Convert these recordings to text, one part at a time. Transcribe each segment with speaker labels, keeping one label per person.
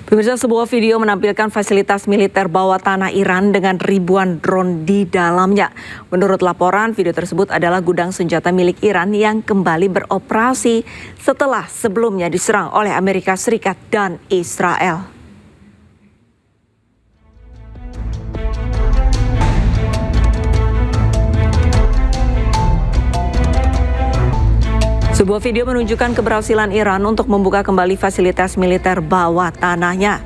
Speaker 1: Pemirsa, sebuah video menampilkan fasilitas militer bawah tanah Iran dengan ribuan drone di dalamnya. Menurut laporan, video tersebut adalah gudang senjata milik Iran yang kembali beroperasi setelah sebelumnya diserang oleh Amerika Serikat dan Israel. Sebuah video menunjukkan keberhasilan Iran untuk membuka kembali fasilitas militer bawah tanahnya.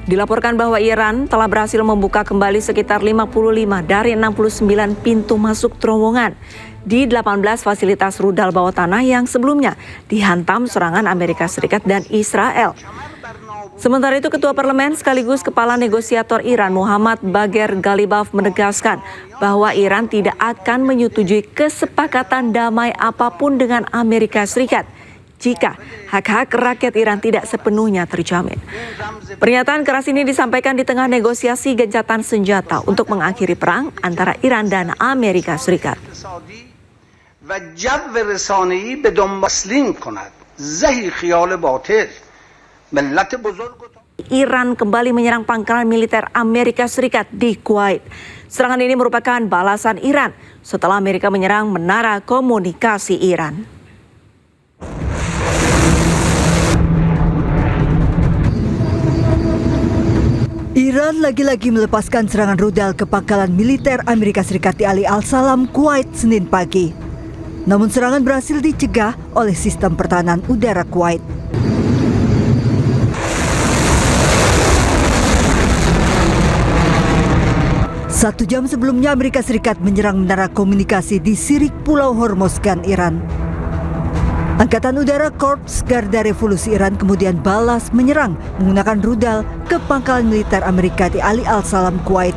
Speaker 1: Dilaporkan bahwa Iran telah berhasil membuka kembali sekitar 55 dari 69 pintu masuk terowongan di 18 fasilitas rudal bawah tanah yang sebelumnya dihantam serangan Amerika Serikat dan Israel. Sementara itu, Ketua Parlemen sekaligus Kepala Negosiator Iran Mohammad Bagher Ghalibaf menegaskan bahwa Iran tidak akan menyetujui kesepakatan damai apapun dengan Amerika Serikat jika hak-hak rakyat Iran tidak sepenuhnya terjamin. Pernyataan keras ini disampaikan di tengah negosiasi gencatan senjata untuk mengakhiri perang antara Iran dan Amerika Serikat. Iran kembali menyerang pangkalan militer Amerika Serikat di Kuwait. Serangan ini merupakan balasan Iran setelah Amerika menyerang menara komunikasi Iran.
Speaker 2: Iran lagi-lagi melepaskan serangan rudal ke pangkalan militer Amerika Serikat di Ali Al-Salam, Kuwait, Senin pagi. Namun serangan berhasil dicegah oleh sistem pertahanan udara Kuwait. Satu jam sebelumnya Amerika Serikat menyerang menara komunikasi di Sirik Pulau Hormozgan, Iran. Angkatan Udara Korps Garda Revolusi Iran kemudian balas menyerang menggunakan rudal ke pangkalan militer Amerika di Ali Al-Salam, Kuwait.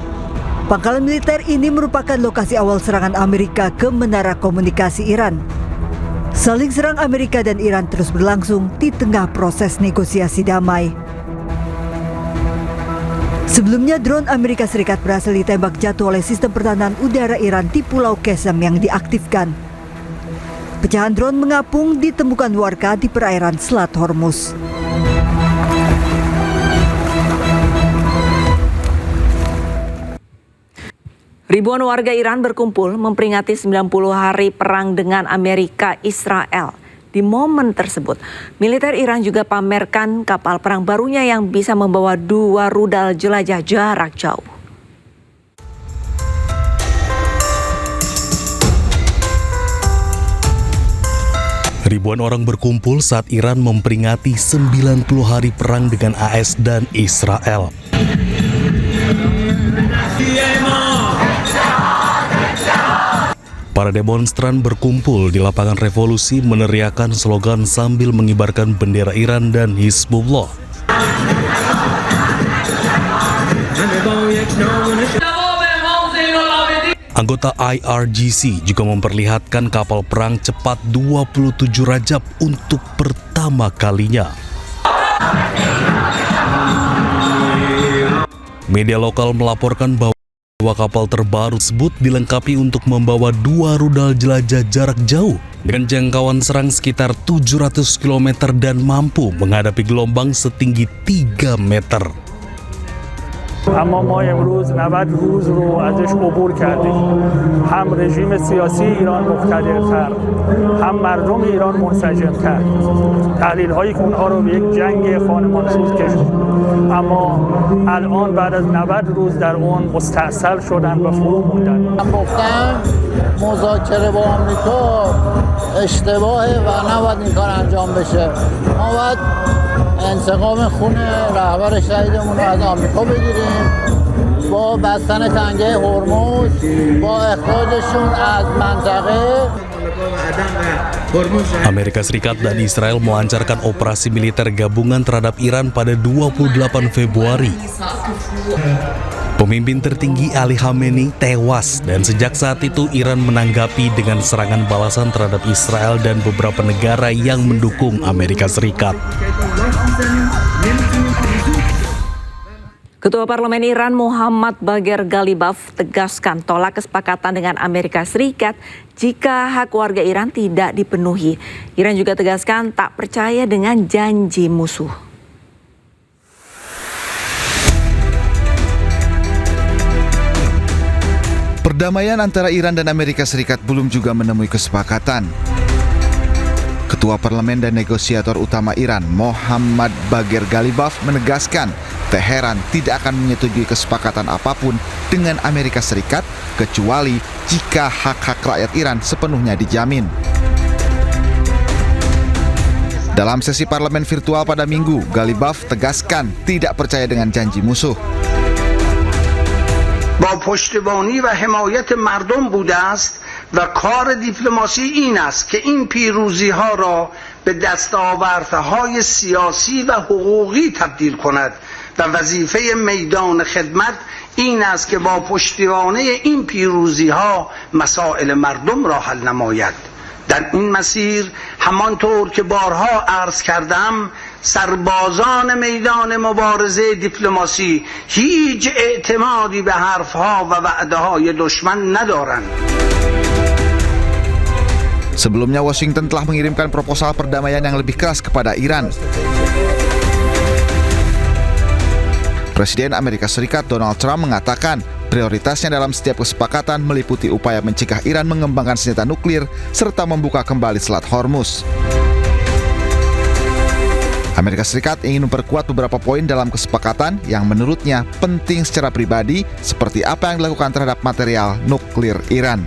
Speaker 2: Pangkalan militer ini merupakan lokasi awal serangan Amerika ke menara komunikasi Iran. Saling serang Amerika dan Iran terus berlangsung di tengah proses negosiasi damai. Sebelumnya, drone Amerika Serikat berhasil ditembak jatuh oleh sistem pertahanan udara Iran di Pulau Qesem yang diaktifkan. Pecahan drone mengapung ditemukan warga di perairan Selat Hormuz.
Speaker 1: Ribuan warga Iran berkumpul memperingati 90 hari perang dengan Amerika Israel. Di momen tersebut, militer Iran juga pamerkan kapal perang barunya yang bisa membawa 2 rudal jelajah jarak jauh.
Speaker 3: Ribuan orang berkumpul saat Iran memperingati 90 hari perang dengan AS dan Israel. Para demonstran berkumpul di lapangan Revolusi meneriakkan slogan sambil mengibarkan bendera Iran dan Hizbullah. Anggota IRGC juga memperlihatkan kapal perang cepat 27 Rajab untuk pertama kalinya. Media lokal melaporkan bahwa kapal terbaru tersebut dilengkapi untuk membawa 2 rudal jelajah jarak jauh dengan jangkauan serang sekitar 700 km dan mampu menghadapi gelombang setinggi 3 meter.
Speaker 4: اما ما امروز 90 روز رو ازش عبور کردیم. هم رژیم سیاسی ایران مقتدرتر، هم مردم ایران منسجمتر. تحلیل‌هایی که اونها رو به یک جنگ خانمانسوز کشوند. اما الان بعد از 90 روز در اون مستأصل شدن و فرو موندن.
Speaker 5: گفتم مذاکره با آمریکا اشتباهه و نباید این کار انجام بشه. ما باید انتقام خون رهبر شهیدمون رو از آمریکا بگیریم با بستن تنگه هرمز، با اخراجشون از منطقه.
Speaker 3: Amerika Serikat dan Israel melancarkan operasi militer gabungan terhadap Iran pada 28 Februari. Pemimpin tertinggi Ali Khamenei tewas dan sejak saat itu Iran menanggapi dengan serangan balasan terhadap Israel dan beberapa negara yang mendukung Amerika Serikat.
Speaker 1: Ketua Parlemen Iran Mohammad Bagher Ghalibaf tegaskan tolak kesepakatan dengan Amerika Serikat jika hak warga Iran tidak dipenuhi. Iran juga tegaskan tak percaya dengan janji musuh.
Speaker 6: Perdamaian antara Iran dan Amerika Serikat belum juga menemui kesepakatan. Ketua Parlemen dan negosiator utama Iran, Mohammad Bagher Ghalibaf, menegaskan Teheran tidak akan menyetujui kesepakatan apapun dengan Amerika Serikat kecuali jika hak-hak rakyat Iran sepenuhnya dijamin. Dalam sesi parlemen virtual pada Minggu, Ghalibaf tegaskan tidak percaya dengan janji musuh.
Speaker 7: با پشتیبانی و حمایت مردم بوده است و کار دیپلماسی این است که این پیروزی ها را به دستاوردهای سیاسی و حقوقی تبدیل کند و وظیفه میدان خدمت این است که با پشتیبانی این پیروزی ها مسائل مردم را حل نماید. در این مسیر همانطور که بارها عرض کردم سربازان میدان مبارزه دیپلماسی هیچ اعتمادی به حرفها و وعده‌های دشمن ندارند.
Speaker 6: Sebelumnya Washington telah mengirimkan proposal perdamaian yang lebih keras kepada Iran. Presiden Amerika Serikat Donald Trump mengatakan prioritasnya dalam setiap kesepakatan meliputi upaya mencegah Iran mengembangkan senjata nuklir serta membuka kembali Selat Hormuz. Amerika Serikat ingin memperkuat beberapa poin dalam kesepakatan yang menurutnya penting secara pribadi, seperti apa yang dilakukan terhadap material nuklir Iran.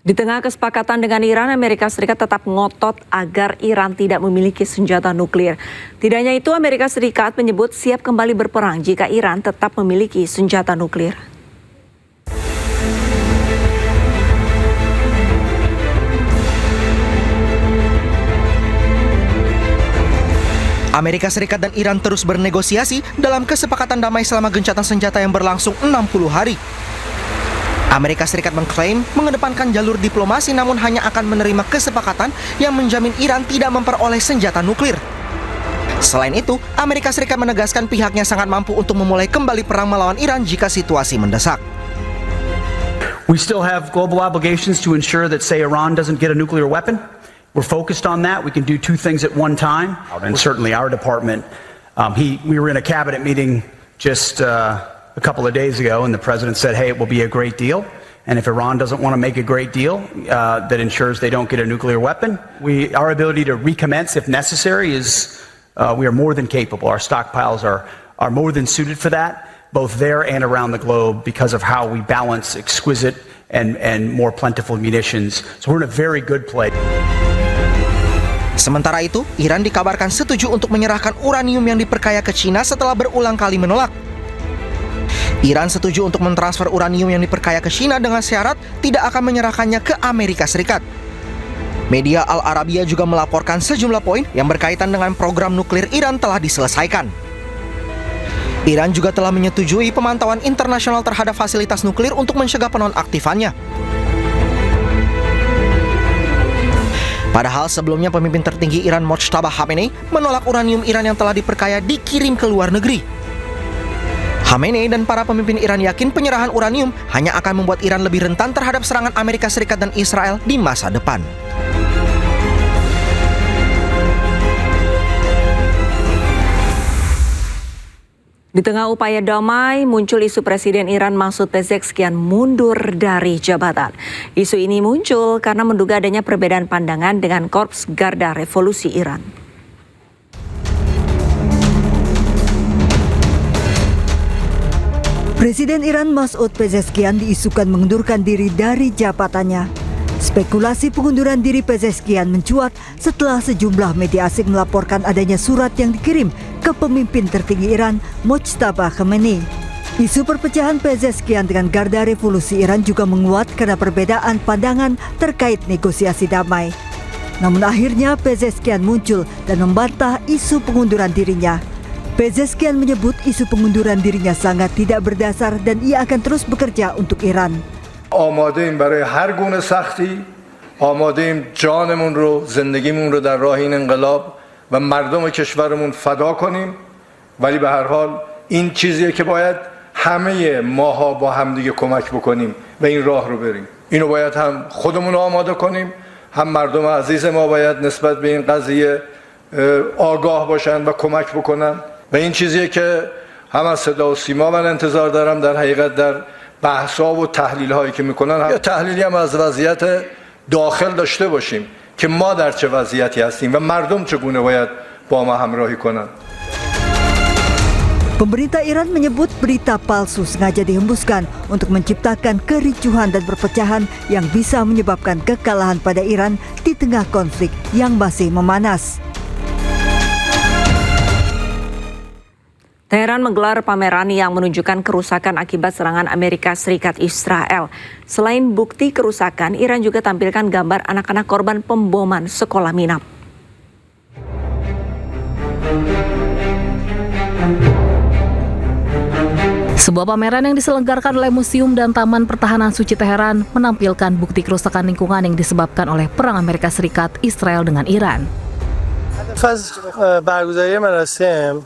Speaker 1: Di tengah kesepakatan dengan Iran, Amerika Serikat tetap ngotot agar Iran tidak memiliki senjata nuklir. Tidak hanya itu, Amerika Serikat menyebut siap kembali berperang jika Iran tetap memiliki senjata nuklir.
Speaker 8: Amerika Serikat dan Iran terus bernegosiasi dalam kesepakatan damai selama gencatan senjata yang berlangsung 60 hari. Amerika Serikat mengklaim mengedepankan jalur diplomasi namun hanya akan menerima kesepakatan yang menjamin Iran tidak memperoleh senjata nuklir. Selain itu, Amerika Serikat menegaskan pihaknya sangat mampu untuk memulai kembali perang melawan Iran jika situasi mendesak.
Speaker 9: We still have global obligations to ensure that, say, Iran doesn't get a nuclear weapon. We're focused on that. We can do two things at one time. And certainly our department, we were in a cabinet meeting just a couple of days ago, and the president said, hey, it will be a great deal. And if Iran doesn't want to make a great deal that ensures they don't get a nuclear weapon, our ability to recommence if necessary is, we are more than capable. Our stockpiles are more than suited for that, both there and around the globe, because of how we balance exquisite and more plentiful munitions. So we're in a very good place.
Speaker 8: Sementara itu, Iran dikabarkan setuju untuk menyerahkan uranium yang diperkaya ke China setelah berulang kali menolak. Iran setuju untuk mentransfer uranium yang diperkaya ke China dengan syarat tidak akan menyerahkannya ke Amerika Serikat. Media Al Arabiya juga melaporkan sejumlah poin yang berkaitan dengan program nuklir Iran telah diselesaikan. Iran juga telah menyetujui pemantauan internasional terhadap fasilitas nuklir untuk mencegah penonaktifannya. Padahal sebelumnya pemimpin tertinggi Iran Mojtaba Khamenei menolak uranium Iran yang telah diperkaya dikirim ke luar negeri. Khamenei dan para pemimpin Iran yakin penyerahan uranium hanya akan membuat Iran lebih rentan terhadap serangan Amerika Serikat dan Israel di masa depan.
Speaker 1: Di tengah upaya damai, muncul isu Presiden Iran Masoud Pezeshkian mundur dari jabatan. Isu ini muncul karena menduga adanya perbedaan pandangan dengan Korps Garda Revolusi Iran.
Speaker 2: Presiden Iran Masoud Pezeshkian diisukan mengundurkan diri dari jabatannya. Spekulasi pengunduran diri Pezeshkian mencuat setelah sejumlah media asing melaporkan adanya surat yang dikirim ke pemimpin tertinggi Iran, Mojtaba Khamenei. Isu perpecahan Pezeshkian dengan Garda Revolusi Iran juga menguat karena perbedaan pandangan terkait negosiasi damai. Namun akhirnya Pezeshkian muncul dan membantah isu pengunduran dirinya. Pezeshkian menyebut isu pengunduran dirinya sangat tidak berdasar dan ia akan terus bekerja untuk Iran.
Speaker 10: آماده‌ایم برای هر گونه سختی، آماده‌ایم جانمون رو، زندگیمون رو در راه این انقلاب و مردم کشورمون فدا کنیم، ولی به هر حال این چیزیه که باید همه ماها با همدیگه کمک بکنیم و این راه رو بریم. اینو باید هم خودمون رو آماده کنیم، هم مردم عزیز ما باید نسبت به این قضیه آگاه باشن و کمک بکنن. و این چیزیه که هم از صدا و سیما من انتظار دارم در حقیقت در بحث‌ها و تحلیل‌هایی که میکنن یا تحلیلی هم از وضعیت داخل داشته باشیم که ما در چه وضعیتی هستیم و مردم چگونه باید با ما همراهی کنند.
Speaker 2: Pemerintah Iran menyebut berita palsu sengaja dihembuskan untuk menciptakan kericuhan dan perpecahan yang bisa menyebabkan kekalahan pada Iran di tengah konflik yang masih memanas.
Speaker 1: Teheran menggelar pameran yang menunjukkan kerusakan akibat serangan Amerika Serikat Israel. Selain bukti kerusakan, Iran juga tampilkan gambar anak-anak korban pemboman sekolah Minab.
Speaker 11: Sebuah pameran yang diselenggarakan oleh Museum dan Taman Pertahanan Suci Teheran menampilkan bukti kerusakan lingkungan yang disebabkan oleh perang Amerika Serikat Israel dengan Iran.
Speaker 12: برگزاری مراسم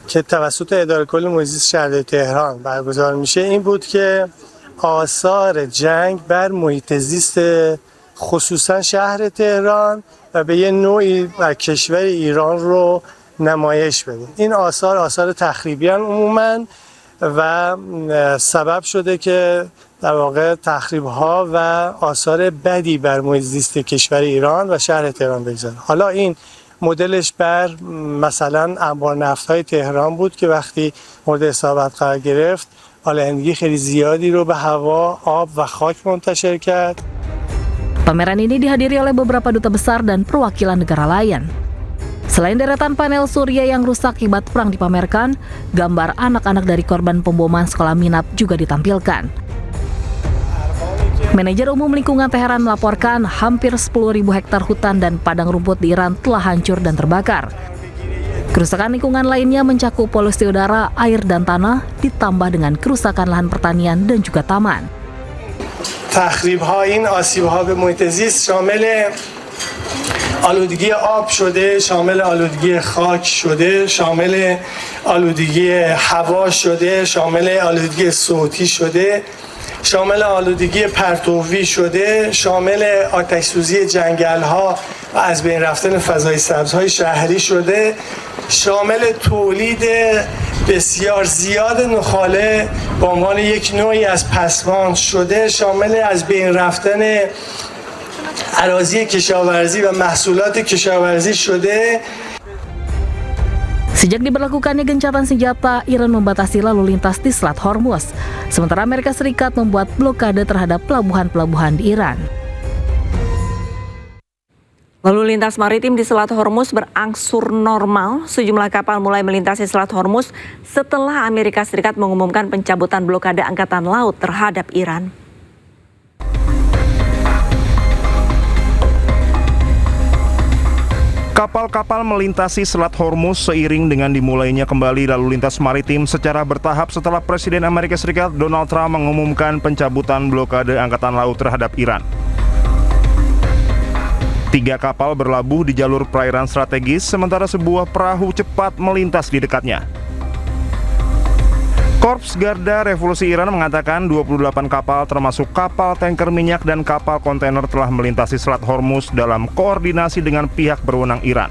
Speaker 12: که توسط اداره کل محیط زیست شهر تهران برگزار میشه این بود که آثار جنگ بر محیط زیست خصوصا شهر تهران و به یه نوعی بر کشور ایران رو نمایش بده. این آثار تخریبی عموما و سبب شده که در واقع تخریب‌ها و آثار بدی بر محیط زیست کشور ایران و شهر تهران بگذاره. حالا این مدلش بر مثلا انبار نفت‌های تهران بود که وقتی مورد اصابت قرار گرفت آلودگی خیلی زیادی رو به هوا، آب و خاک منتشر کرد.
Speaker 11: Pameran ini dihadiri oleh beberapa duta besar dan perwakilan negara lain. Selain deretan panel surya yang rusak akibat perang dipamerkan, gambar anak-anak dari korban pemboman sekolah Minab juga ditampilkan. Manajer Umum Lingkungan Teheran melaporkan hampir 10.000 hektar hutan dan padang rumput di Iran telah hancur dan terbakar. Kerusakan lingkungan lainnya mencakup polusi udara, air, dan tanah, ditambah dengan kerusakan lahan pertanian dan juga taman.
Speaker 12: تخریب‌ها این آسیب‌ها به محیط زیست شامل آلودگی آب شده، شامل آلودگی خاک شده، شامل آلودگی هوا شده، شامل آلودگی صوتی شده، شامل آلودگی پرتوی شده، شامل آتش سوزی جنگل‌ها و از بین رفتن فضای سبزهای شهری شده، شامل تولید بسیار زیاد نخاله به عنوان یک نوعی از پسماند شده، شامل از بین رفتن اراضی کشاورزی و محصولات کشاورزی شده.
Speaker 11: Sejak diberlakukannya gencatan senjata, Iran membatasi lalu lintas di Selat Hormuz. Sementara Amerika Serikat membuat blokade terhadap pelabuhan-pelabuhan di Iran.
Speaker 1: Lalu lintas maritim di Selat Hormuz berangsur normal. Sejumlah kapal mulai melintasi Selat Hormuz setelah Amerika Serikat mengumumkan pencabutan blokade Angkatan Laut terhadap Iran.
Speaker 13: Kapal-kapal melintasi Selat Hormuz seiring dengan dimulainya kembali lalu lintas maritim secara bertahap setelah Presiden Amerika Serikat Donald Trump mengumumkan pencabutan blokade Angkatan Laut terhadap Iran. 3 kapal berlabuh di jalur perairan strategis, sementara sebuah perahu cepat melintas di dekatnya. Korps Garda Revolusi Iran mengatakan 28 kapal termasuk kapal tanker minyak dan kapal kontainer telah melintasi Selat Hormuz dalam koordinasi dengan pihak berwenang Iran.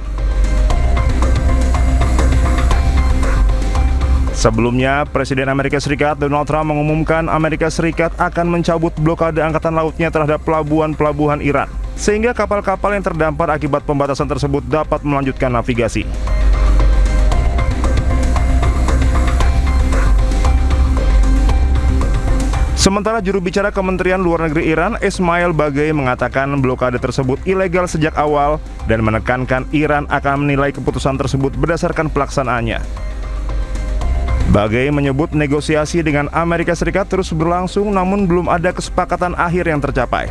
Speaker 13: Sebelumnya, Presiden Amerika Serikat Donald Trump mengumumkan Amerika Serikat akan mencabut blokade angkatan lautnya terhadap pelabuhan-pelabuhan Iran, sehingga kapal-kapal yang terdampar akibat pembatasan tersebut dapat melanjutkan navigasi. Sementara juru bicara Kementerian Luar Negeri Iran, Ismail Baghaei, mengatakan blokade tersebut ilegal sejak awal dan menekankan Iran akan menilai keputusan tersebut berdasarkan pelaksanaannya. Baghaei menyebut negosiasi dengan Amerika Serikat terus berlangsung namun belum ada kesepakatan akhir yang tercapai.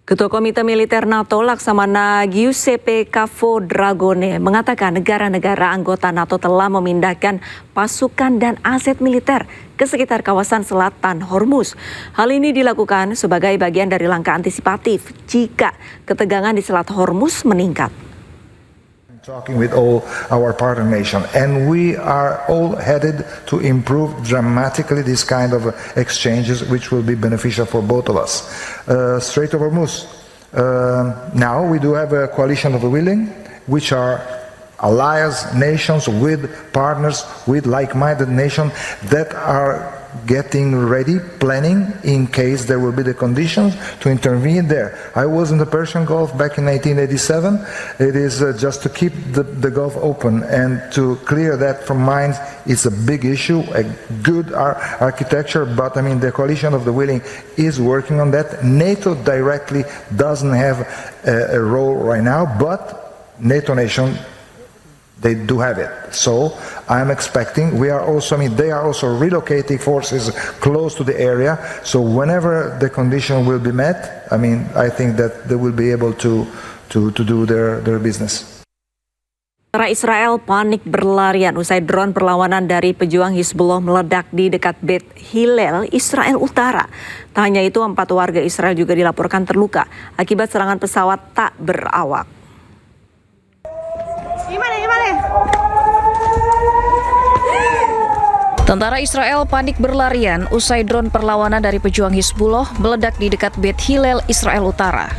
Speaker 1: Ketua Komite Militer NATO Laksamana Giuseppe Capodragone mengatakan negara-negara anggota NATO telah memindahkan pasukan dan aset militer ke sekitar kawasan selatan Hormuz. Hal ini dilakukan sebagai bagian dari langkah antisipatif jika ketegangan di Selat Hormuz meningkat.
Speaker 14: Talking with all our partner nations, and we are all headed to improve dramatically this kind of exchanges, which will be beneficial for both of us. Strait of Hormuz, Now we do have a coalition of the willing, which are allies nations with partners, with like-minded nations that are getting ready, planning in case there will be the conditions to intervene there. I was in the Persian Gulf back in 1987. It is just to keep the Gulf open and to clear that from minds. It's a big issue, a good architecture, but I mean the coalition of the willing is working on that. NATO directly doesn't have a role right now, but NATO nation, they do have it. So I'm expecting, they are also relocating forces close to the area. So whenever the condition will be met, I think that they will be able to do their business.
Speaker 1: Tentara Israel panik berlarian usai drone perlawanan dari pejuang Hizbullah meledak di dekat Beit Hillel, Israel Utara. Tak hanya itu, 4 warga Israel juga dilaporkan terluka akibat serangan pesawat tak berawak.
Speaker 11: Tentara Israel panik berlarian usai drone perlawanan dari pejuang Hizbullah meledak di dekat Beit Hillel, Israel Utara.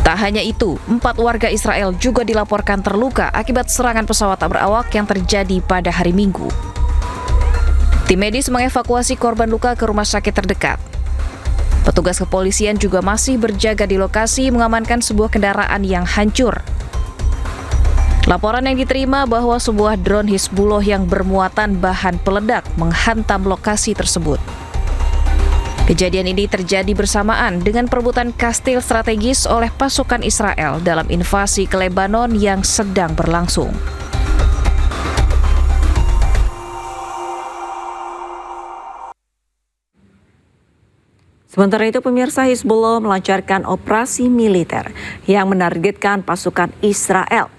Speaker 11: Tak hanya itu, 4 warga Israel juga dilaporkan terluka akibat serangan pesawat tak berawak yang terjadi pada hari Minggu. Tim medis mengevakuasi korban luka ke rumah sakit terdekat. Petugas kepolisian juga masih berjaga di lokasi mengamankan sebuah kendaraan yang hancur. Laporan yang diterima bahwa sebuah drone Hizbullah yang bermuatan bahan peledak menghantam lokasi tersebut. Kejadian ini terjadi bersamaan dengan perebutan kastil strategis oleh pasukan Israel dalam invasi ke Lebanon yang sedang berlangsung.
Speaker 1: Sementara itu, pemirsa, Hizbullah melancarkan operasi militer yang menargetkan pasukan Israel,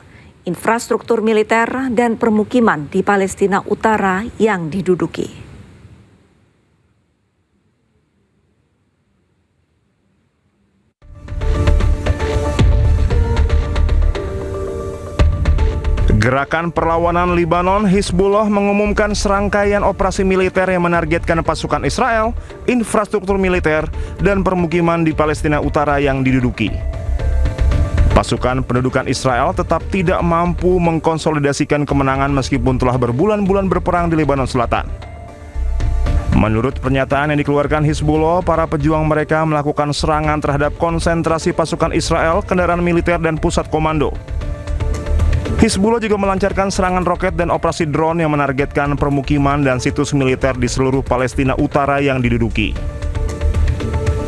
Speaker 1: infrastruktur militer, dan permukiman di Palestina Utara yang diduduki.
Speaker 13: Gerakan Perlawanan Libanon, Hizbullah mengumumkan serangkaian operasi militer yang menargetkan pasukan Israel, infrastruktur militer, dan permukiman di Palestina Utara yang diduduki. Pasukan pendudukan Israel tetap tidak mampu mengkonsolidasikan kemenangan meskipun telah berbulan-bulan berperang di Lebanon Selatan. Menurut pernyataan yang dikeluarkan Hizbullah, para pejuang mereka melakukan serangan terhadap konsentrasi pasukan Israel, kendaraan militer, dan pusat komando. Hizbullah juga melancarkan serangan roket dan operasi drone yang menargetkan permukiman dan situs militer di seluruh Palestina Utara yang diduduki.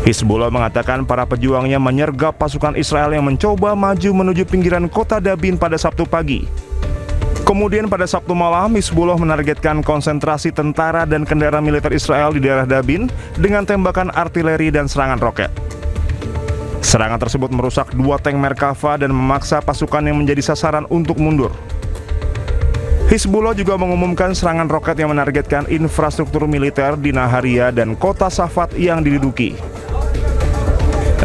Speaker 13: Hizbullah mengatakan para pejuangnya menyergap pasukan Israel yang mencoba maju menuju pinggiran kota Dabin pada Sabtu pagi. Kemudian pada Sabtu malam, Hizbullah menargetkan konsentrasi tentara dan kendaraan militer Israel di daerah Dabin dengan tembakan artileri dan serangan roket. Serangan tersebut merusak 2 tank Merkava dan memaksa pasukan yang menjadi sasaran untuk mundur. Hizbullah juga mengumumkan serangan roket yang menargetkan infrastruktur militer di Naharia dan kota Safat yang diduduki.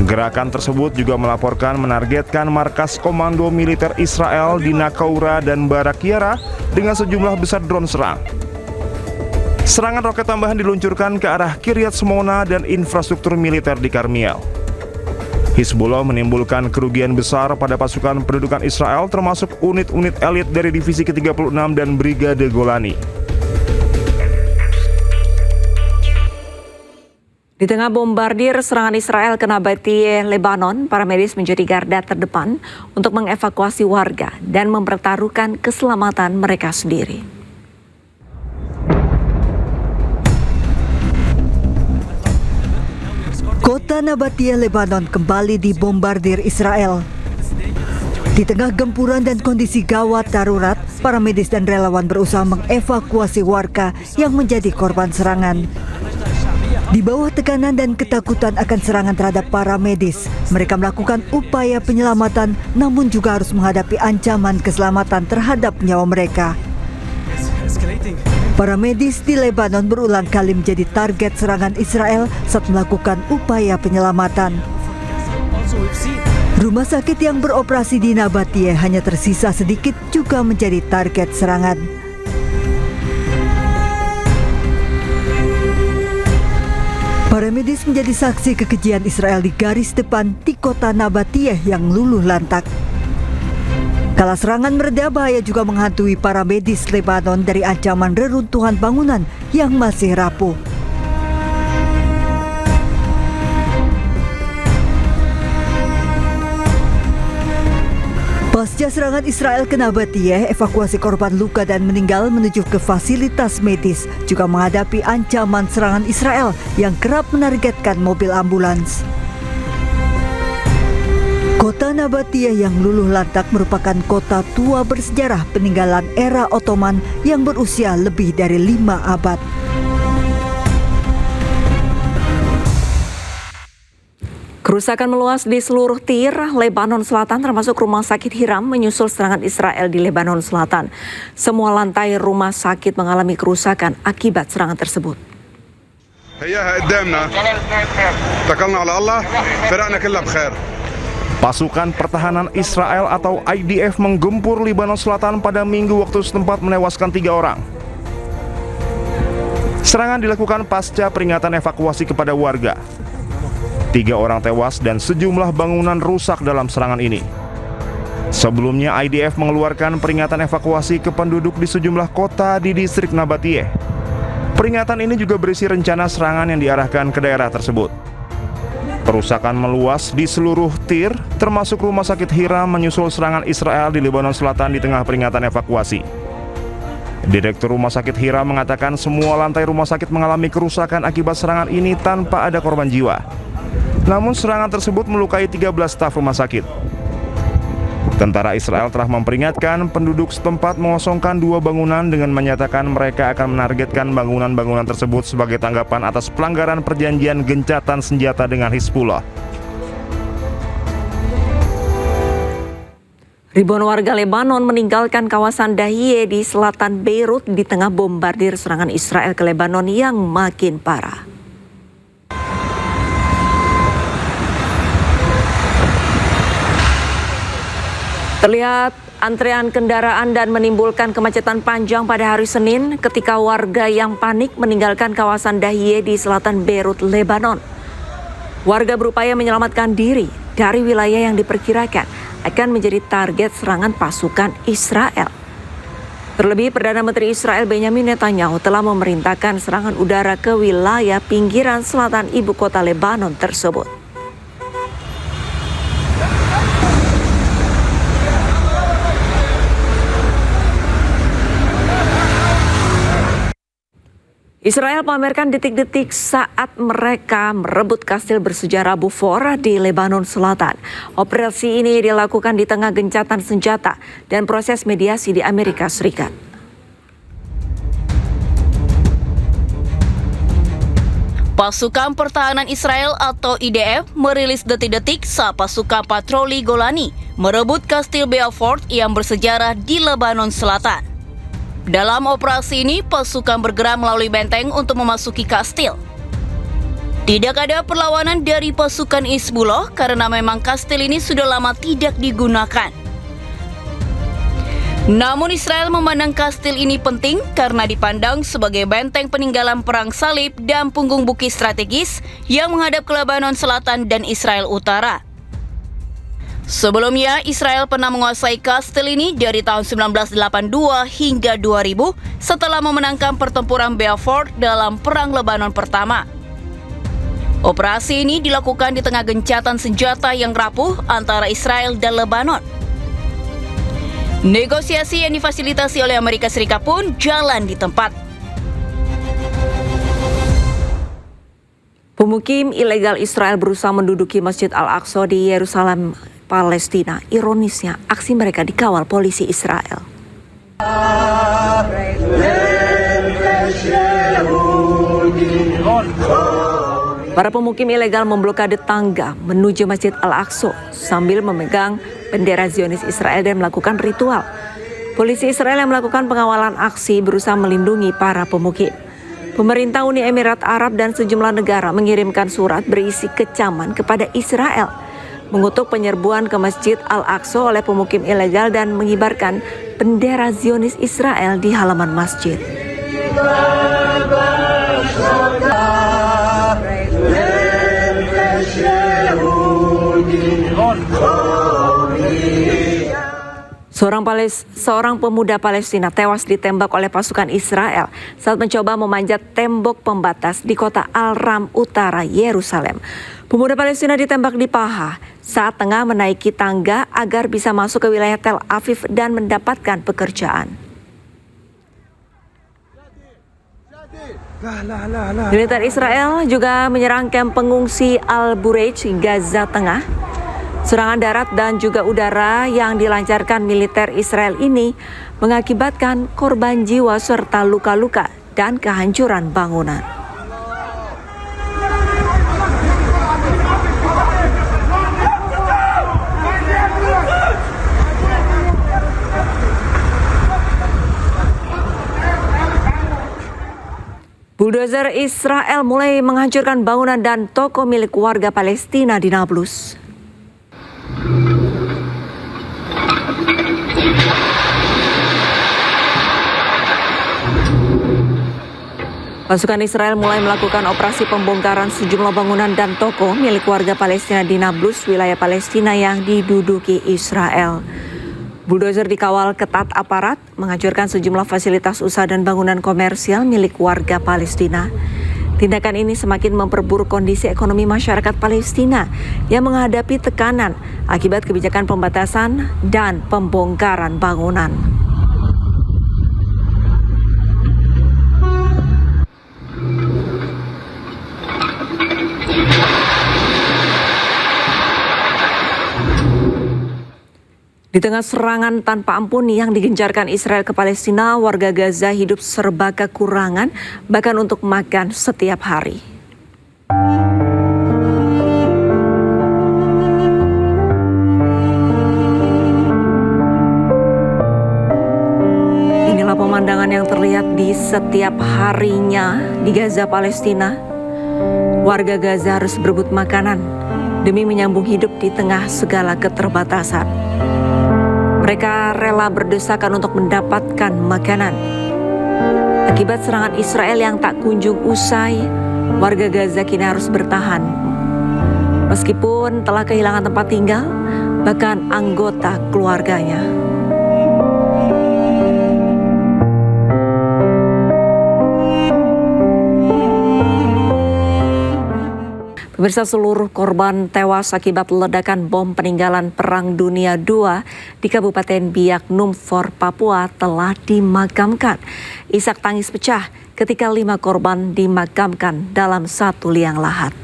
Speaker 13: Gerakan tersebut juga melaporkan menargetkan markas komando militer Israel di Nakaura dan Barak Yara dengan sejumlah besar drone serang. Serangan roket tambahan diluncurkan ke arah Kiryat Shmona dan infrastruktur militer di Karmiel. Hizbullah menimbulkan kerugian besar pada pasukan pendudukan Israel termasuk unit-unit elit dari Divisi ke-36 dan Brigade Golani.
Speaker 1: Di tengah bombardir serangan Israel ke Nabatie, Lebanon, para medis menjadi garda terdepan untuk mengevakuasi warga dan mempertaruhkan keselamatan mereka sendiri.
Speaker 2: Kota Nabatie, Lebanon kembali dibombardir Israel. Di tengah gempuran dan kondisi gawat darurat, para medis dan relawan berusaha mengevakuasi warga yang menjadi korban serangan. Di bawah tekanan dan ketakutan akan serangan terhadap para medis, mereka melakukan upaya penyelamatan namun juga harus menghadapi ancaman keselamatan terhadap nyawa mereka. Para medis di Lebanon berulang kali menjadi target serangan Israel saat melakukan upaya penyelamatan. Rumah sakit yang beroperasi di Nabatie hanya tersisa sedikit juga menjadi target serangan. Para medis menjadi saksi kekejian Israel di garis depan di kota Nabatiyeh yang luluh lantak. Kala serangan mereda, bahaya juga menghantui para medis Lebanon dari ancaman reruntuhan bangunan yang masih rapuh. Pasca serangan Israel ke Nabatiyeh, evakuasi korban luka dan meninggal menuju ke fasilitas medis juga menghadapi ancaman serangan Israel yang kerap menargetkan mobil ambulans. Kota Nabatiyeh yang luluh lantak merupakan kota tua bersejarah peninggalan era Ottoman yang berusia lebih dari 5 abad.
Speaker 1: Kerusakan meluas di seluruh Tyre, Lebanon Selatan, termasuk rumah sakit Hiram menyusul serangan Israel di Lebanon Selatan. Semua lantai rumah sakit mengalami kerusakan akibat serangan tersebut.
Speaker 13: Pasukan pertahanan Israel atau IDF menggempur Lebanon Selatan pada Minggu waktu setempat menewaskan 3 orang. Serangan dilakukan pasca peringatan evakuasi kepada warga. 3 orang tewas dan sejumlah bangunan rusak dalam serangan ini. Sebelumnya IDF mengeluarkan peringatan evakuasi ke penduduk di sejumlah kota di distrik Nabatiyeh. Peringatan ini juga berisi rencana serangan yang diarahkan ke daerah tersebut. Kerusakan meluas di seluruh Tyre, termasuk rumah sakit Hiram menyusul serangan Israel di Lebanon Selatan di tengah peringatan evakuasi. Direktur Rumah Sakit Hiram mengatakan semua lantai rumah sakit mengalami kerusakan akibat serangan ini tanpa ada korban jiwa. Namun serangan tersebut melukai 13 staf rumah sakit. Tentara Israel telah memperingatkan penduduk setempat mengosongkan 2 bangunan dengan menyatakan mereka akan menargetkan bangunan-bangunan tersebut sebagai tanggapan atas pelanggaran perjanjian gencatan senjata dengan Hizbullah.
Speaker 1: Ribuan warga Lebanon meninggalkan kawasan Dahiyeh di selatan Beirut di tengah bombardir serangan Israel ke Lebanon yang makin parah. Terlihat antrean kendaraan dan menimbulkan kemacetan panjang pada hari Senin ketika warga yang panik meninggalkan kawasan Dahiyeh di selatan Beirut, Lebanon. Warga berupaya menyelamatkan diri dari wilayah yang diperkirakan akan menjadi target serangan pasukan Israel. Terlebih, Perdana Menteri Israel Benjamin Netanyahu telah memerintahkan serangan udara ke wilayah pinggiran selatan ibu kota Lebanon tersebut. Israel pamerkan detik-detik saat mereka merebut kastil bersejarah Beaufort di Lebanon Selatan. Operasi ini dilakukan di tengah gencatan senjata dan proses mediasi di Amerika Serikat.
Speaker 15: Pasukan Pertahanan Israel atau IDF merilis detik-detik saat pasukan patroli Golani merebut kastil Beaufort yang bersejarah di Lebanon Selatan. Dalam operasi ini, pasukan bergerak melalui benteng untuk memasuki kastil. Tidak ada perlawanan dari pasukan Hizbullah karena memang kastil ini sudah lama tidak digunakan. Namun Israel memandang kastil ini penting karena dipandang sebagai benteng peninggalan perang salib dan punggung bukit strategis yang menghadap ke Lebanon Selatan dan Israel Utara. Sebelumnya, Israel pernah menguasai kastil ini dari tahun 1982 hingga 2000 setelah memenangkan pertempuran Beaufort dalam Perang Lebanon Pertama. Operasi ini dilakukan di tengah gencatan senjata yang rapuh antara Israel dan Lebanon. Negosiasi yang difasilitasi oleh Amerika Serikat pun jalan di tempat.
Speaker 1: Pemukim ilegal Israel berusaha menduduki Masjid Al-Aqsa di Yerusalem, Palestina. Ironisnya, aksi mereka dikawal polisi Israel. Para pemukim ilegal memblokade tangga menuju Masjid Al-Aqsa sambil memegang bendera Zionis Israel dan melakukan ritual. Polisi Israel yang melakukan pengawalan aksi berusaha melindungi para pemukim. Pemerintah Uni Emirat Arab dan sejumlah negara mengirimkan surat berisi kecaman kepada Israel, mengutuk penyerbuan ke Masjid Al-Aqsa oleh pemukim ilegal dan mengibarkan bendera Zionis Israel di halaman masjid. Seorang pemuda Palestina tewas ditembak oleh pasukan Israel saat mencoba memanjat tembok pembatas di kota Al-Ram Utara, Yerusalem. Pemuda Palestina ditembak di paha saat tengah menaiki tangga agar bisa masuk ke wilayah Tel Aviv dan mendapatkan pekerjaan. Militer Israel juga menyerang kamp pengungsi Al-Bureij, Gaza Tengah. Serangan darat dan juga udara yang dilancarkan militer Israel ini mengakibatkan korban jiwa serta luka-luka dan kehancuran bangunan. Bulldozer Israel mulai menghancurkan bangunan dan toko milik warga Palestina di Nablus. Pasukan Israel mulai melakukan operasi pembongkaran sejumlah bangunan dan toko milik warga Palestina di Nablus, wilayah Palestina yang diduduki Israel. Bulldozer dikawal ketat aparat, menghancurkan sejumlah fasilitas usaha dan bangunan komersial milik warga Palestina. Tindakan ini semakin memperburuk kondisi ekonomi masyarakat Palestina yang menghadapi tekanan akibat kebijakan pembatasan dan pembongkaran bangunan. Di tengah serangan tanpa ampun yang digencarkan Israel ke Palestina, warga Gaza hidup serba kekurangan, bahkan untuk makan setiap hari. Inilah pemandangan yang terlihat di setiap harinya di Gaza, Palestina. Warga Gaza harus berebut makanan demi menyambung hidup di tengah segala keterbatasan. Mereka rela berdesakan untuk mendapatkan makanan. Akibat serangan Israel yang tak kunjung usai, warga Gaza kini harus bertahan. Meskipun telah kehilangan tempat tinggal, bahkan anggota keluarganya. Pemirsa, seluruh korban tewas akibat ledakan bom peninggalan Perang Dunia II di Kabupaten Biak Numfor, Papua telah dimakamkan. Isak tangis pecah ketika 5 korban dimakamkan dalam satu liang lahat.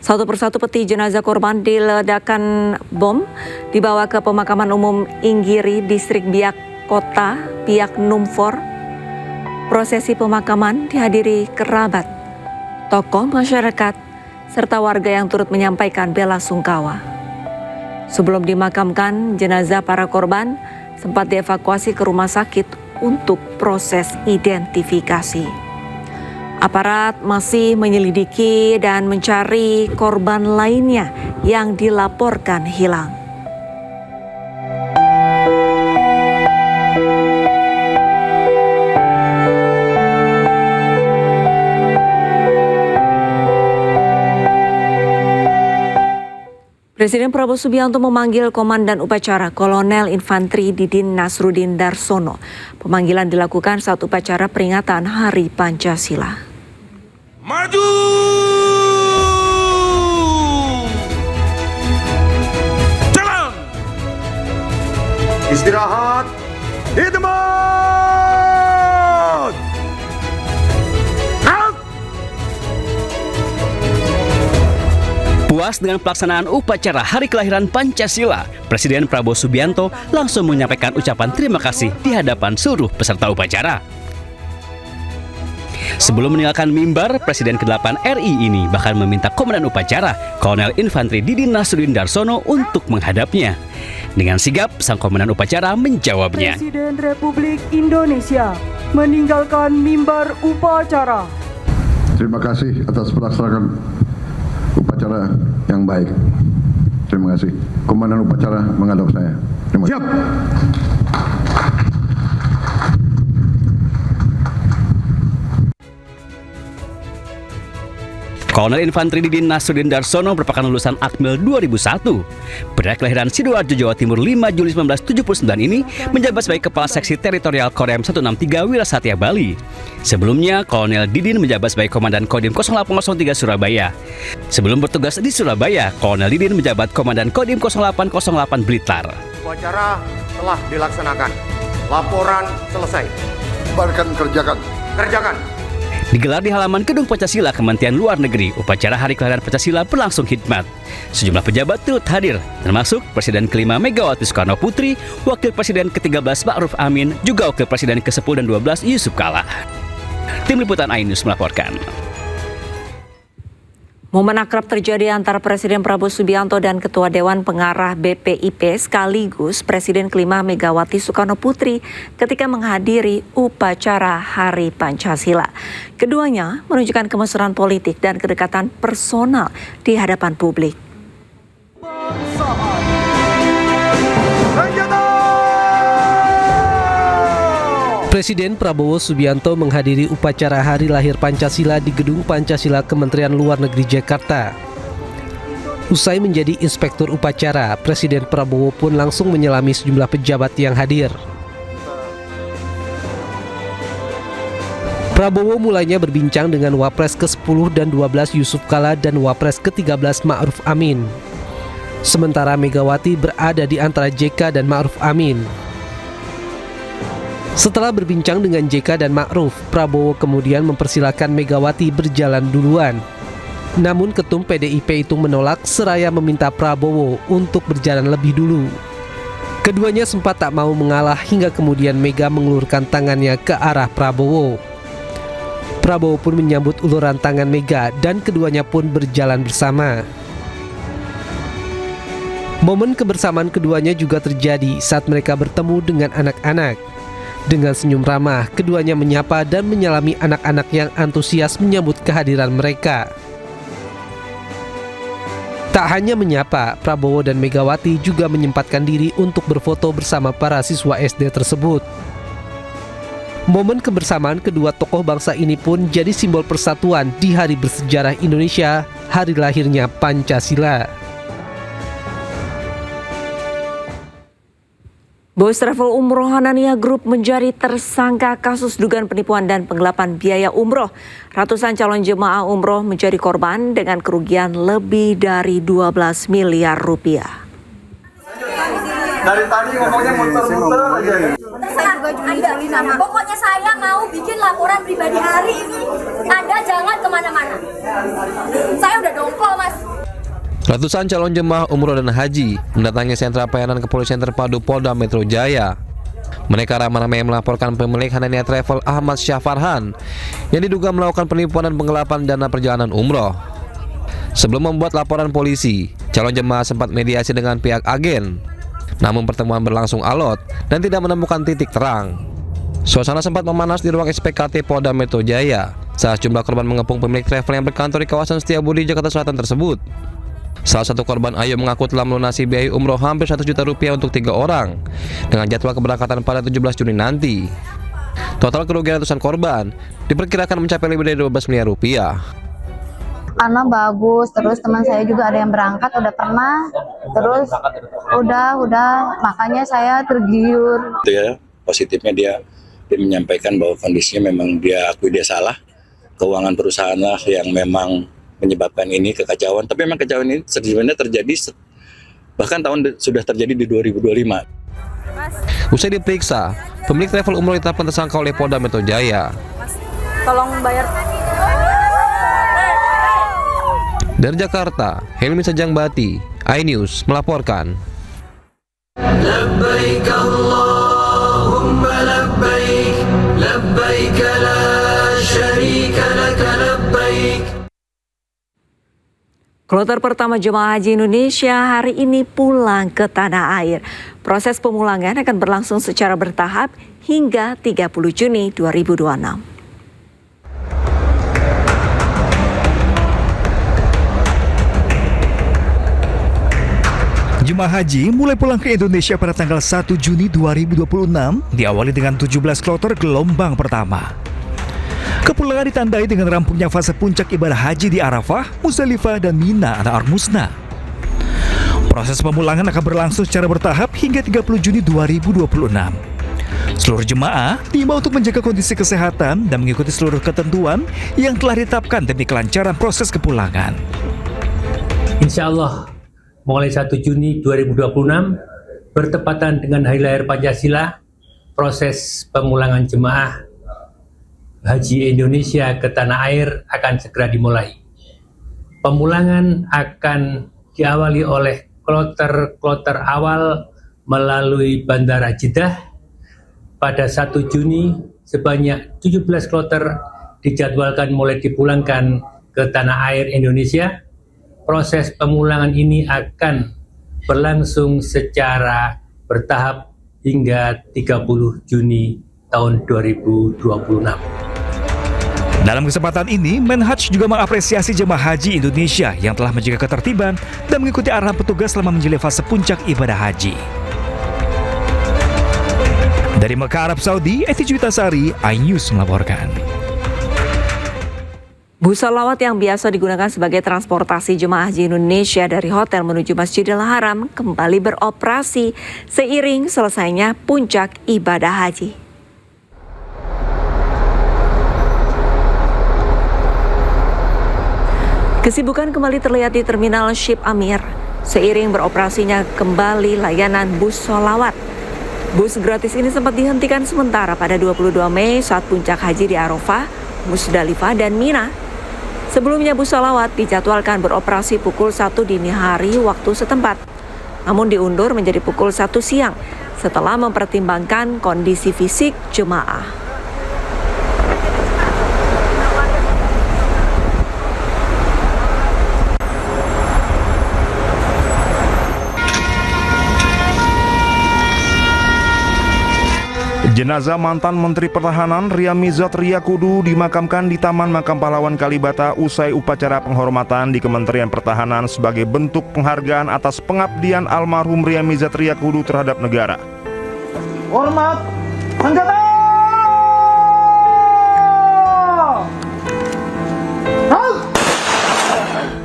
Speaker 1: Satu persatu peti jenazah korban di ledakan bom dibawa ke pemakaman umum Inggiri, distrik Biak, kota Biak Numfor. Prosesi pemakaman dihadiri kerabat, tokoh masyarakat, serta warga yang turut menyampaikan bela sungkawa. Sebelum dimakamkan, jenazah para korban sempat dievakuasi ke rumah sakit untuk proses identifikasi. Aparat masih menyelidiki dan mencari korban lainnya yang dilaporkan hilang. Presiden Prabowo Subianto memanggil Komandan Upacara Kolonel Infantri Didin Nasruddin Darsono. Pemanggilan dilakukan saat upacara peringatan Hari Pancasila.
Speaker 16: Maju! Jalan! Istirahat! Hidmat!
Speaker 17: Puas dengan pelaksanaan upacara Hari Kelahiran Pancasila, Presiden Prabowo Subianto langsung menyampaikan ucapan terima kasih di hadapan seluruh peserta upacara. Sebelum meninggalkan mimbar, Presiden ke-8 RI ini bahkan meminta Komandan Upacara, Kolonel Infantri Didin Nasruddin Darsono untuk menghadapnya. Dengan sigap, sang Komandan Upacara menjawabnya.
Speaker 18: Presiden Republik Indonesia meninggalkan mimbar upacara.
Speaker 19: Terima kasih atas pelaksanaan upacara yang baik. Terima kasih. Komandan Upacara menghadap saya. Terima kasih. Siap.
Speaker 17: Kolonel Infantri Didin Nasruddin Darsono merupakan lulusan Akmil 2001. Pria kelahiran Sidoarjo, Jawa Timur 5 Juli 1979 ini menjabat sebagai Kepala Seksi Teritorial Korem 163 Wirasatya Bali. Sebelumnya, Kolonel Didin menjabat sebagai Komandan Kodim 0803 Surabaya. Sebelum bertugas di Surabaya, Kolonel Didin menjabat Komandan Kodim 0808 Blitar.
Speaker 20: Upacara telah dilaksanakan. Laporan selesai.
Speaker 19: Bubarkan, kerjakan.
Speaker 20: Kerjakan.
Speaker 17: Digelar di halaman Gedung Pancasila Kementerian Luar Negeri, upacara Hari Kelahiran Pancasila berlangsung hikmat. Sejumlah pejabat turut hadir, termasuk Presiden ke-5 Megawati Soekarno Putri, Wakil Presiden ke-13 Ma'ruf Amin, juga Wakil Presiden ke-10 dan 12 Yusuf Kala. Tim Liputan iNews melaporkan.
Speaker 1: Momen akrab terjadi antara Presiden Prabowo Subianto dan Ketua Dewan Pengarah BPIP sekaligus Presiden ke-5 Megawati Soekarno Putri ketika menghadiri upacara Hari Pancasila. Keduanya menunjukkan kemesraan politik dan kedekatan personal di hadapan publik.
Speaker 21: Presiden Prabowo Subianto menghadiri upacara Hari Lahir Pancasila di Gedung Pancasila Kementerian Luar Negeri Jakarta. Usai menjadi inspektur upacara, Presiden Prabowo pun langsung menyelami sejumlah pejabat yang hadir. Prabowo mulainya berbincang dengan Wapres ke-10 dan 12 Yusuf Kala dan Wapres ke-13 Ma'ruf Amin. Sementara Megawati berada di antara JK dan Ma'ruf Amin. Setelah berbincang dengan JK dan Ma'ruf, Prabowo kemudian mempersilakan Megawati berjalan duluan. Namun Ketum PDIP itu menolak seraya meminta Prabowo untuk berjalan lebih dulu. Keduanya sempat tak mau mengalah hingga kemudian Mega mengulurkan tangannya ke arah Prabowo. Prabowo pun menyambut uluran tangan Mega dan keduanya pun berjalan bersama. Momen kebersamaan keduanya juga terjadi saat mereka bertemu dengan anak-anak. Dengan senyum ramah, keduanya menyapa dan menyalami anak-anak yang antusias menyambut kehadiran mereka. Tak hanya menyapa, Prabowo dan Megawati juga menyempatkan diri untuk berfoto bersama para siswa SD tersebut. Momen kebersamaan kedua tokoh bangsa ini pun jadi simbol persatuan di hari bersejarah Indonesia, hari lahirnya Pancasila.
Speaker 1: Boys Travel Umroh Hanania Group menjadi tersangka kasus dugaan penipuan dan penggelapan biaya umroh. Ratusan calon jemaah umroh menjadi korban dengan kerugian lebih dari 12 miliar rupiah.
Speaker 16: Dari tadi ngomongnya muter-muter aja.
Speaker 22: Saya juga jualin nama. Pokoknya saya mau bikin laporan pribadi hari ini. Anda jangan kemana-mana. Saya udah dongkol, Mas.
Speaker 21: Ratusan calon jemaah umroh dan haji mendatangi sentra pelayanan kepolisian terpadu Polda Metro Jaya. Mereka ramai-ramai melaporkan pemilik Hanania Travel Ahmad Syafarhan yang diduga melakukan penipuan dan penggelapan dana perjalanan umroh. Sebelum membuat laporan polisi, calon jemaah sempat mediasi dengan pihak agen. Namun pertemuan berlangsung alot dan tidak menemukan titik terang. Suasana sempat memanas di ruang SPKT Polda Metro Jaya saat jumlah korban mengepung pemilik travel yang berkantor di kawasan Setiabudi, Jakarta Selatan tersebut. Salah satu korban Ayo mengaku telah melunasi biaya umroh hampir 1 juta rupiah untuk 3 orang dengan jadwal keberangkatan pada 17 Juni nanti. Total kerugian ratusan korban diperkirakan mencapai lebih dari 12 miliar rupiah.
Speaker 23: Karena bagus, terus teman saya juga ada yang berangkat udah pernah, terus udah makanya saya tergiur.
Speaker 24: Itu ya, positifnya dia menyampaikan bahwa kondisinya memang dia akui dia salah, keuangan perusahaan lah yang memang menyebabkan ini kekacauan. Tapi memang kekacauan ini sebenarnya terjadi bahkan sudah terjadi di 2025.
Speaker 21: Usai diperiksa, pemilik travel umroh ditetapkan tersangka oleh Polda Metro Jaya.
Speaker 22: Tolong bayar.
Speaker 21: Dari Jakarta, Helmi Sajangbati, iNews melaporkan.
Speaker 16: Labbaik Allahumma labbaik, labbaik la syarika laka labbaik.
Speaker 1: Kloter pertama jemaah haji Indonesia hari ini pulang ke tanah air. Proses pemulangan akan berlangsung secara bertahap hingga 30 Juni 2026.
Speaker 25: Jemaah haji mulai pulang ke Indonesia pada tanggal 1 Juni 2026 diawali dengan 17 kloter gelombang pertama. Kepulangan ditandai dengan rampungnya fase puncak ibadah haji di Arafah, Muzdalifah, dan Mina atau Ar-Musna. Proses pemulangan akan berlangsung secara bertahap hingga 30 Juni 2026. Seluruh jemaah diimbau untuk menjaga kondisi kesehatan dan mengikuti seluruh ketentuan yang telah ditetapkan demi kelancaran proses kepulangan.
Speaker 3: Insya Allah, mulai 1 Juni 2026, bertepatan dengan Hari Lahir Pancasila, proses pemulangan jemaah Haji Indonesia ke tanah air akan segera dimulai. Pemulangan akan diawali oleh kloter awal melalui Bandara Jeddah. Pada 1 Juni, sebanyak 17 kloter dijadwalkan mulai dipulangkan ke tanah air Indonesia. Proses pemulangan ini akan berlangsung secara bertahap hingga 30 Juni tahun 2026.
Speaker 25: Dalam kesempatan ini, Menhaj juga mengapresiasi jemaah haji Indonesia yang telah menjaga ketertiban dan mengikuti arahan petugas selama menjalani fase puncak ibadah haji. Dari Mekah, Arab Saudi, Eti Juitasari, iNews melaporkan.
Speaker 1: Bus salawat yang biasa digunakan sebagai transportasi jemaah haji Indonesia dari hotel menuju Masjidil Haram kembali beroperasi seiring selesainya puncak ibadah haji. Kesibukan kembali terlihat di Terminal Ship Amir seiring beroperasinya kembali layanan bus salawat. Bus gratis ini sempat dihentikan sementara pada 22 Mei saat puncak haji di Arafah, Muzdalifah, dan Mina. Sebelumnya bus salawat dijadwalkan beroperasi pukul 1 dini hari waktu setempat, namun diundur menjadi pukul 1 siang setelah mempertimbangkan kondisi fisik jemaah.
Speaker 13: Jenazah mantan Menteri Pertahanan Ryamizat Riyakudu dimakamkan di Taman Makam Pahlawan Kalibata usai upacara penghormatan di Kementerian Pertahanan sebagai bentuk penghargaan atas pengabdian almarhum Ryamizat Riyakudu terhadap negara.
Speaker 16: Hormat senjata!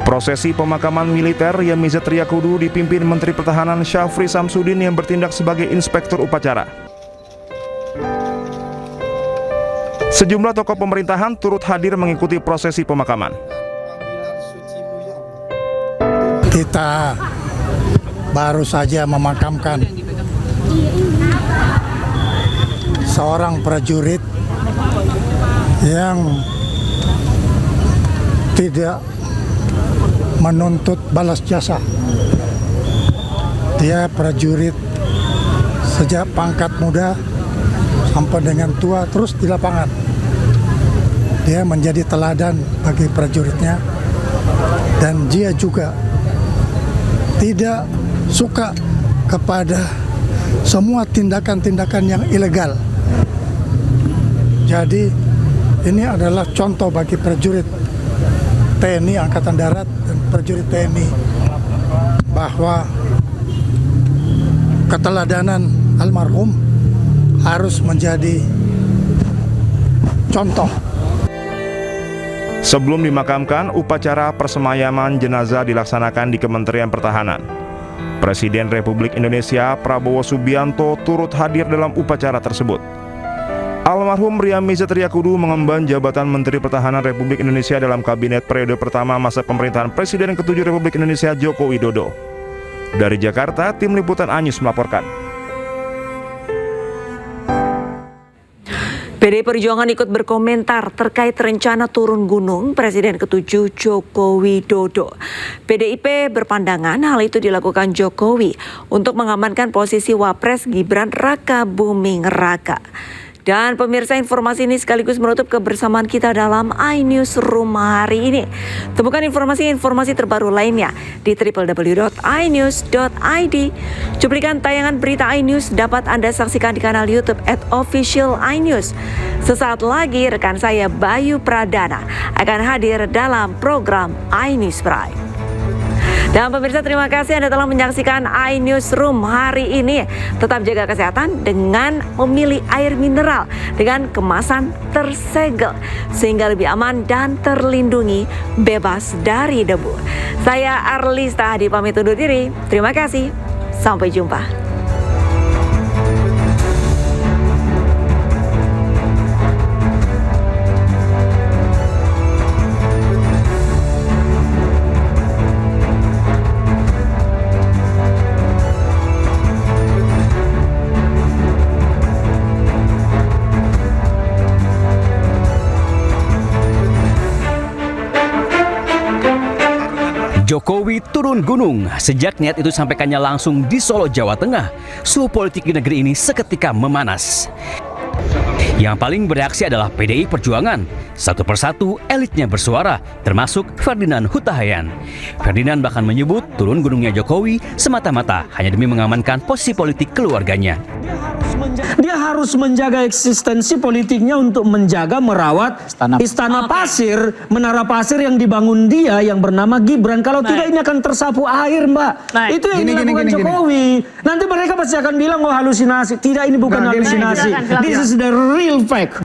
Speaker 13: Prosesi pemakaman militer Ryamizat Riyakudu dipimpin Menteri Pertahanan Syafri Samsudin yang bertindak sebagai inspektur upacara. Sejumlah tokoh pemerintahan turut hadir mengikuti prosesi pemakaman.
Speaker 4: Kita baru saja memakamkan seorang prajurit yang tidak menuntut balas jasa. Dia prajurit sejak pangkat muda sampai dengan tua terus di lapangan. Dia menjadi teladan bagi prajuritnya dan dia juga tidak suka kepada semua tindakan-tindakan yang ilegal. Jadi ini adalah contoh bagi prajurit TNI Angkatan Darat dan prajurit TNI bahwa keteladanan almarhum harus menjadi contoh.
Speaker 13: Sebelum dimakamkan, upacara persemayaman jenazah dilaksanakan di Kementerian Pertahanan. Presiden Republik Indonesia Prabowo Subianto turut hadir dalam upacara tersebut. Almarhum Ryamizat Riyakudu mengemban jabatan Menteri Pertahanan Republik Indonesia dalam kabinet periode pertama masa pemerintahan Presiden ke-7 Republik Indonesia Joko Widodo. Dari Jakarta, tim liputan iNews melaporkan.
Speaker 1: PDI Perjuangan ikut berkomentar terkait rencana turun gunung Presiden ke-7 Joko Widodo. PDIP berpandangan hal itu dilakukan Jokowi untuk mengamankan posisi Wapres Gibran Raka Buming Raka. Dan pemirsa, informasi ini sekaligus menutup kebersamaan kita dalam iNews Room hari ini. Temukan informasi-informasi terbaru lainnya di www.inews.id. Cuplikan tayangan berita iNews dapat Anda saksikan di kanal YouTube @officialinews. Sesaat lagi rekan saya Bayu Pradana akan hadir dalam program iNews Prime. Dan pemirsa, terima kasih Anda telah menyaksikan iNewsroom hari ini. Tetap jaga kesehatan dengan memilih air mineral dengan kemasan tersegel sehingga lebih aman dan terlindungi bebas dari debu. Saya Arlista Hadi pamit undur diri. Terima kasih. Sampai jumpa.
Speaker 17: Jokowi turun gunung. Sejak niat itu sampaikannya langsung di Solo, Jawa Tengah, suhu politik di negeri ini seketika memanas. Yang paling bereaksi adalah PDI Perjuangan. Satu persatu elitnya bersuara, termasuk Ferdinand Huta Hayan. Ferdinand bahkan menyebut turun gunungnya Jokowi semata-mata hanya demi mengamankan posisi politik keluarganya.
Speaker 5: Dia harus menjaga eksistensi politiknya untuk menjaga merawat Istana Pasir, Menara Pasir yang dibangun dia yang bernama Gibran. Kalau tidak ini akan tersapu air, Mbak. Itu yang dilakukan Jokowi. Nanti mereka pasti akan bilang oh halusinasi. Tidak, ini bukan halusinasi. This is the real fact.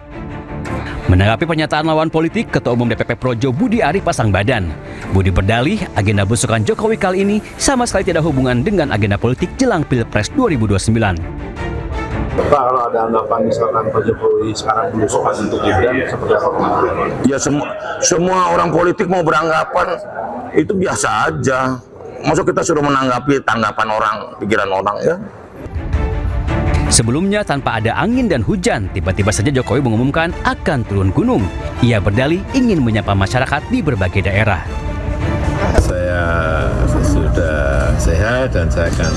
Speaker 17: Menanggapi pernyataan lawan politik, Ketua Umum DPP Projo Budi Ari pasang badan. Budi berdalih agenda besukan Jokowi kali ini sama sekali tidak hubungan dengan agenda politik jelang Pilpres 2029.
Speaker 6: Pak, kalau ada anggapan misalkan Pak Jokowi sekarang belusukan untuk Gibran, seperti apa?
Speaker 7: Ya semua orang politik mau beranggapan itu biasa aja. Maksud kita suruh menanggapi tanggapan orang, pikiran orang ya.
Speaker 17: Sebelumnya tanpa ada angin dan hujan, tiba-tiba saja Jokowi mengumumkan akan turun gunung. Ia berdalih ingin menyapa masyarakat di berbagai daerah.
Speaker 6: Saya sudah sehat dan saya akan